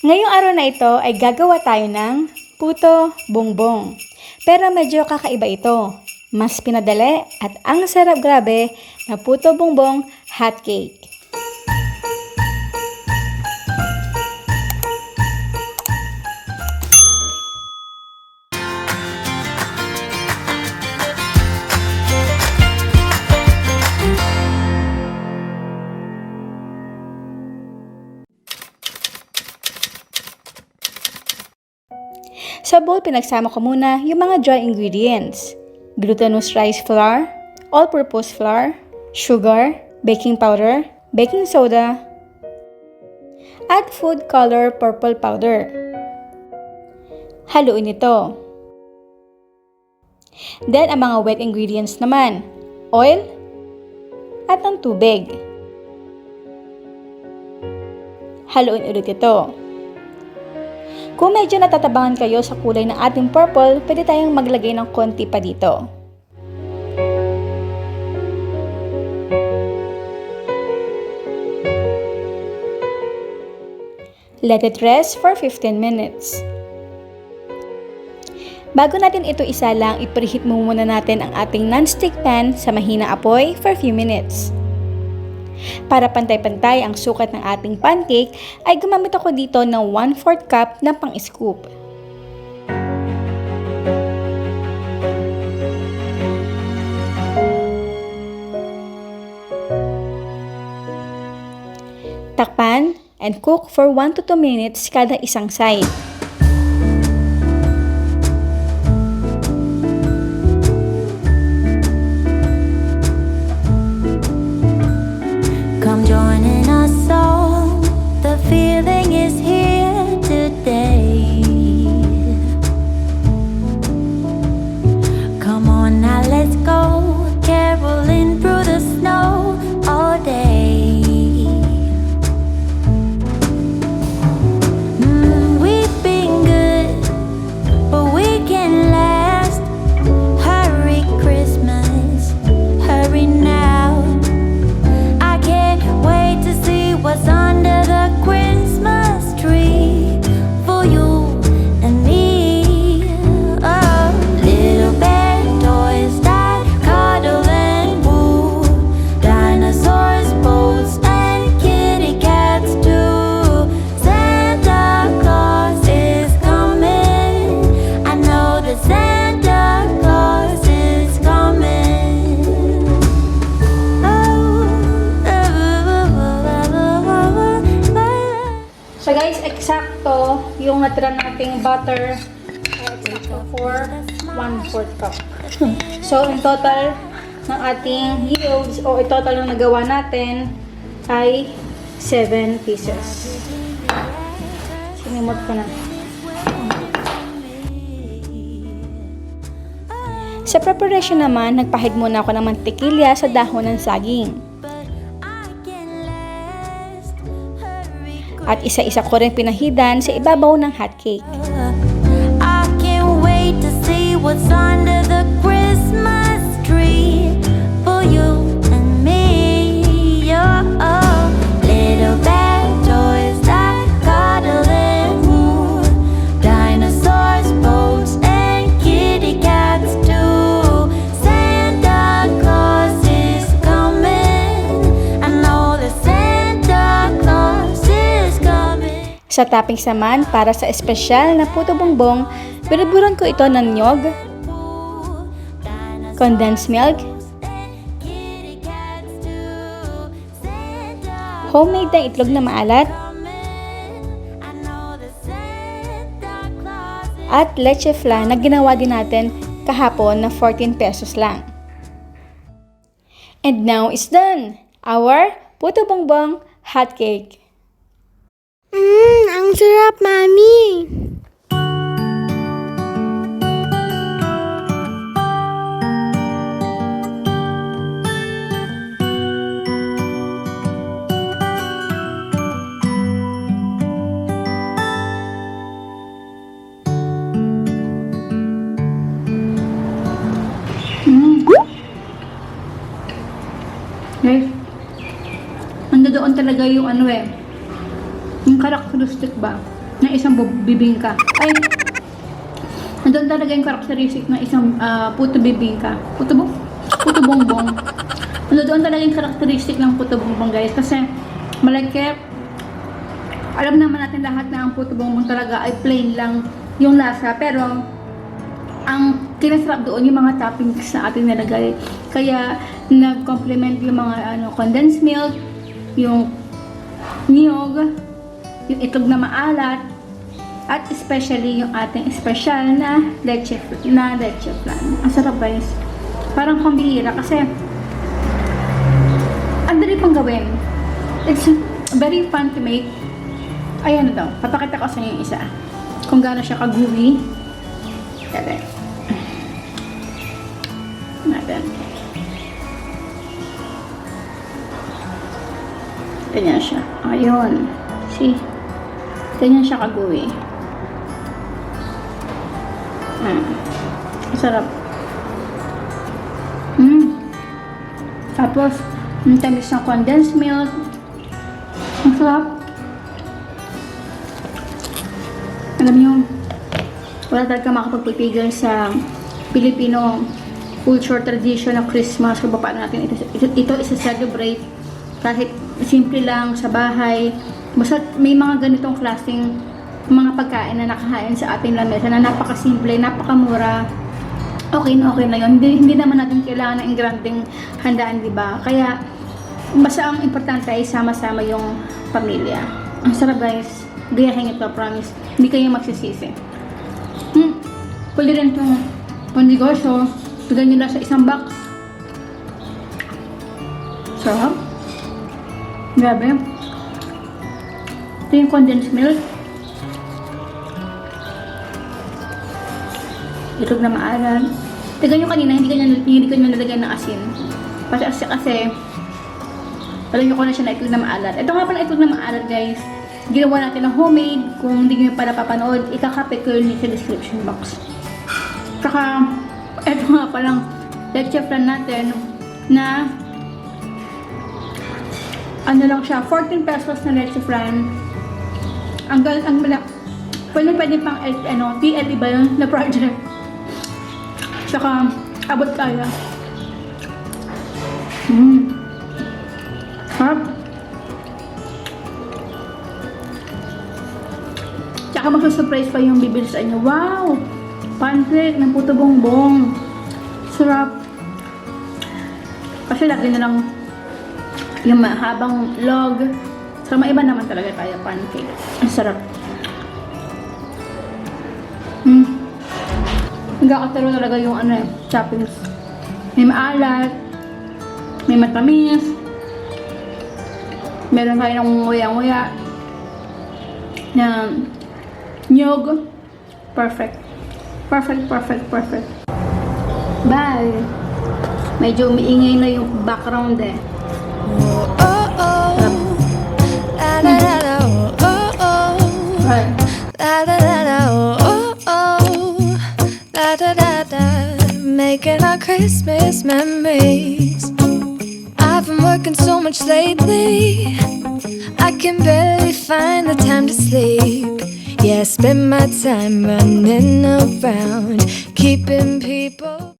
Ngayong araw na ito ay gagawa tayo ng Puto Bumbong. Pero medyo kakaiba ito. Mas pinadali at ang sarap grabe na Puto Bumbong HOTCAKE. Sa bowl, pinagsama ko muna yung mga dry ingredients. Glutinous rice flour, all-purpose flour, sugar, baking powder, baking soda, at food color purple powder. Haluin ito. Then, ang mga wet ingredients naman, oil at ng tubig. Haluin ulit ito. Kung medyo natatabangan kayo sa kulay ng ating purple, pwede tayong maglagay ng konti pa dito. Let it rest for 15 minutes. Bago natin ito isalang, i-preheat muna natin ang ating non-stick pan sa mahinang apoy for a few minutes. Para pantay-pantay ang sukat ng ating pancake, ay gumamit ako dito ng 1/4 cup na pang-scoop. Takpan and cook for 1 to 2 minutes kada isang side. Come join in our song, the feeling is here today. Come on now, let's go, caroling through the snow all day. We've been good, but we can last. Hurry Christmas, hurry now. Wait to see what's under the Christmas tree for you and me. Oh, little bear toys that cuddle and woo, dinosaurs, boats, and kitty cats too. Santa Claus is coming. I know that Santa Claus is coming. So guys, eksakto yung natira nating butter eksakto for 1/4 cup. So in total ng ating yolks o in total ng nagawa natin ay 7 pieces. Sinimot ko na. Sa preparation naman, nagpahid muna ako ng mantikilya sa dahon ng saging. At isa-isa ko rin pinahidan sa ibabaw ng hotcake. I can't wait to see what's under the Christmas tree for you and me. Oh, little bear toys that cuddle and woo, dinosaurs, boats, and kitty cats too. Santa Claus is coming. I know that Santa Claus is coming. Sa toppings naman, para sa espesyal na Puto Bumbong, binuburan ko ito ng Niyog, condensed milk, homemade na itlog na maalat, at Leche Flan na ginawa din natin kahapon na 14 pesos lang. And now it's done! Our Puto Bumbong HOTCAKE. Ang sarap, Mami! Guys, nandoon talaga yung ano yung characteristic ba ng isang bibingka. Ay, nandun talaga yung characteristic ng isang puto bibingka. Puto bumbong. Nandun talaga yung characteristic ng puto bumbong, guys. Kasi malagkit. Alam naman natin lahat na ang puto bumbong talaga ay plain lang yung lasa. Pero, ang kinasarap doon yung mga toppings na ating nilagay. Kaya, nag-complement yung mga condensed milk, yung niyog, yung itlog na maalat, at especially yung ating special na leche flan. Ang sarap, guys. Parang pambihira kasi ang dali pang gawin. It's very fun to make. Ayan na daw. Papakita ko sa inyo yung isa. Kung gaano siya ka-gooey. Kaya natin. Ganyan siya. Ayun. See? Ganyan siya ka-gooey. Sarap. Tapos, yung tamis ng condensed milk. Ang sarap. Alam nyo, wala talaga makapagpipigil sa Filipino culture tradition ng Christmas kung paano natin ito isa-celebrate kahit simple lang sa bahay. Basta may mga ganitong klaseng mga pagkain na nakahain sa ating lamesa na napakasimple, napakamura. Okay na yun. Hindi naman natin kailangan ng granding handaan, di ba? Kaya, basta ang importante ay sama-sama yung pamilya. Ang sarap, guys. Gayahin ito, promise. Hindi kayo magsisisi. Pwede rin itong panegosyo. Tugan nyo lang sa isang box. Sarap. Grabe. Ito yung condensed milk. Itlog na maalat. Tignan nyo kanina, hindi ko nyo nalagyan ng asin. Kasi talagyan ko na siya na itlog na maalat. Ito nga pala itlog na maalat, guys. Ginawa natin ng homemade. Kung hindi nyo pala papanood, ikakapit ko yun sa description box. Saka, ito nga palang leche flan natin na ano lang siya, 14 pesos na leche flan. Pwede pang TLE ba yun na project? Saka, abot kaya. Harap. Tsaka magsusurprise pa yung bibili sa inyo. Wow! Pancake ng puto bumbong. Sarap. Kasi lagi na lang yung mahabang log. So, maiba naman talaga tayo pancake. Ang sarap. Nagkakataro talaga yung toppings. May maalat, may matamis, meron kayo ng nguya-nguya na niyog. Perfect. Bye! Medyo umiingay na yung background eh. Making our Christmas memories. I've been working so much lately, I can barely find the time to sleep. Yeah, I spend my time running around, keeping people